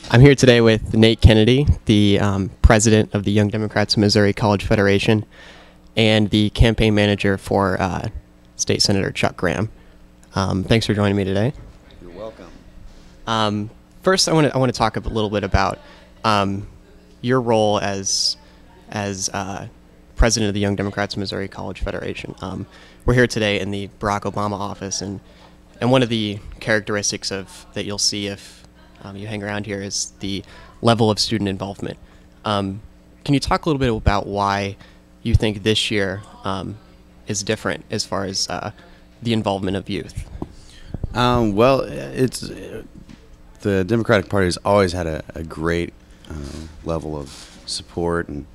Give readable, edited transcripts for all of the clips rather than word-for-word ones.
I'm here today with Nate Kennedy, the president of the Young Democrats of Missouri College Federation, and the campaign manager for State Senator Chuck Graham. Thanks for joining me today. You're welcome. First, I want to talk a little bit about your role as president of the Young Democrats of Missouri College Federation. We're here today in the Barack Obama office, and one of the characteristics that you'll see if you hang around here is the level of student involvement. Can you talk a little bit about why you think this year is different as far as the involvement of youth? Well, it's the Democratic Party has always had a great level of support and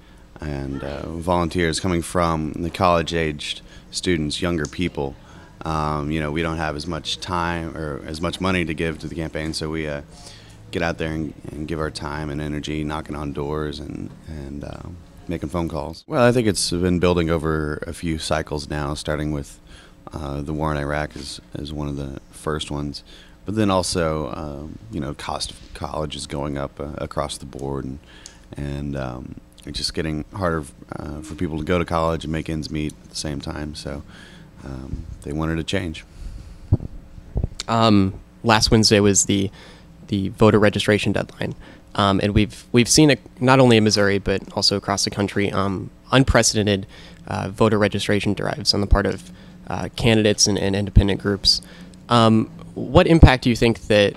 volunteers coming from the college-aged students, younger people. We don't have as much time or as much money to give to the campaign, so we get out there and give our time and energy knocking on doors and making phone calls. Well, I think it's been building over a few cycles now, starting with the war in Iraq is one of the first ones. But then also, cost of college is going up across the board, and it's just getting harder for people to go to college and make ends meet at the same time. So they wanted to change. Last Wednesday was the voter registration deadline, and we've seen it not only in Missouri but also across the country. Unprecedented voter registration drives on the part of candidates and independent groups. What impact do you think that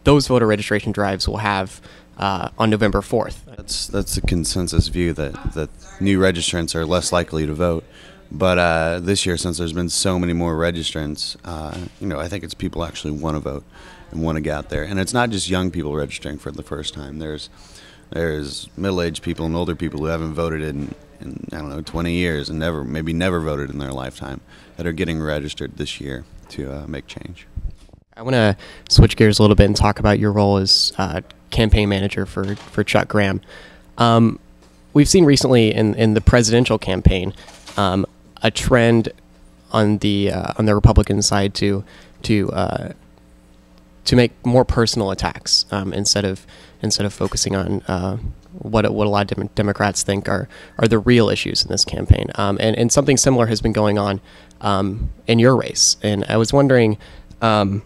those voter registration drives will have on November 4th? That's a consensus view that new registrants are less likely to vote. But this year, since there's been so many more registrants, I think it's people actually want to vote and want to get out there. And it's not just young people registering for the first time. There's middle-aged people and older people who haven't voted in 20 years and maybe never voted in their lifetime that are getting registered this year to make change. I want to switch gears a little bit and talk about your role as campaign manager for Chuck Graham. We've seen recently in the presidential campaign a trend on the Republican side to make more personal attacks instead of focusing on what a lot of Democrats think are the real issues in this campaign. And something similar has been going on in your race. And I was wondering, do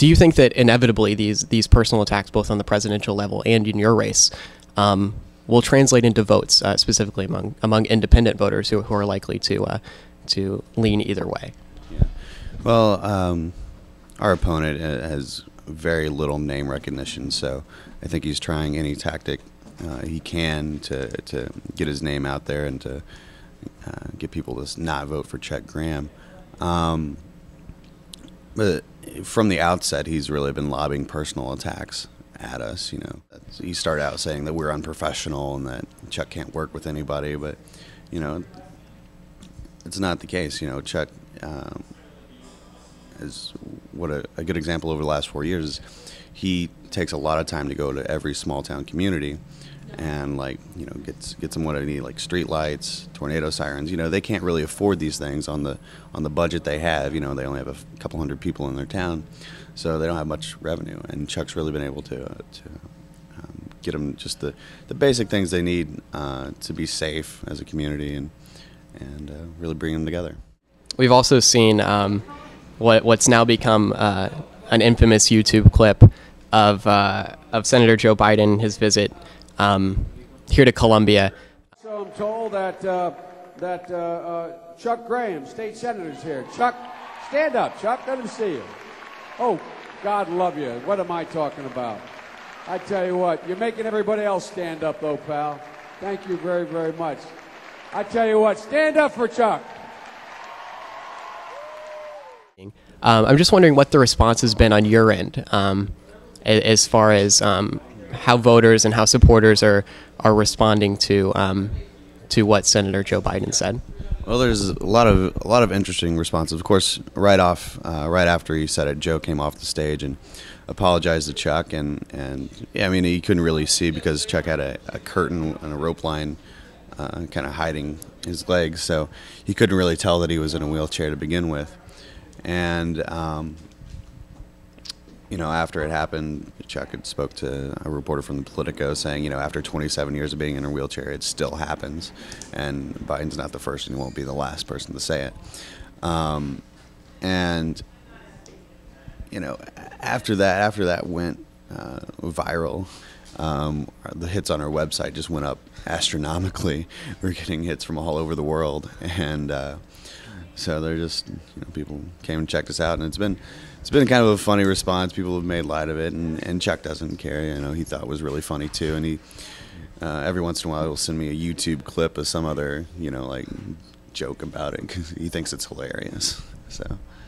you think that inevitably these personal attacks, both on the presidential level and in your race, will translate into votes, specifically among independent voters who are likely to lean either way? Yeah. Well, our opponent has very little name recognition, so I think he's trying any tactic he can to get his name out there and to get people to not vote for Chuck Graham. But from the outset, he's really been lobbing personal attacks at us. He started out saying that we're unprofessional and that Chuck can't work with anybody, but it's not the case. Chuck is what a good example over the last 4 years is. He takes a lot of time to go to every small town community and gets them what they need, like street lights, tornado sirens. They can't really afford these things on the budget they have. They only have a couple hundred people in their town, so they don't have much revenue. And Chuck's really been able to get them just the basic things they need to be safe as a community and really bring them together. We've also seen what's now become an infamous YouTube clip of Senator Joe Biden, his visit here to Columbia. So I'm told that Chuck Graham, state senator, is here. Chuck, stand up. Chuck, let him see you. Oh, God love you. What am I talking about? I tell you what, you're making everybody else stand up, though, pal. Thank you very, very much. I tell you what, stand up for Chuck. I'm just wondering what the response has been on your end, as far as how voters and how supporters are responding to what Senator Joe Biden said. Well, there's a lot of interesting responses. Of course, right after he said it, Joe came off the stage and apologized to Chuck, and yeah, I mean, he couldn't really see because Chuck had a curtain and a rope line kind of hiding his legs, so he couldn't really tell that he was in a wheelchair to begin with. And after it happened, Chuck had spoke to a reporter from the Politico saying, after 27 years of being in a wheelchair, it still happens. And Biden's not the first and he won't be the last person to say it. And, after that went viral, the hits on our website just went up astronomically. We're getting hits from all over the world. And so they're just, people came and checked us out. And it's been kind of a funny response. People have made light of it, and Chuck doesn't care. He thought it was really funny too, and he every once in a while he'll send me a YouTube clip of some other joke about it because he thinks it's hilarious. So,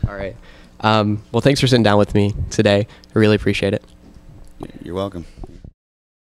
all right. Well, thanks for sitting down with me today. I really appreciate it. You're welcome.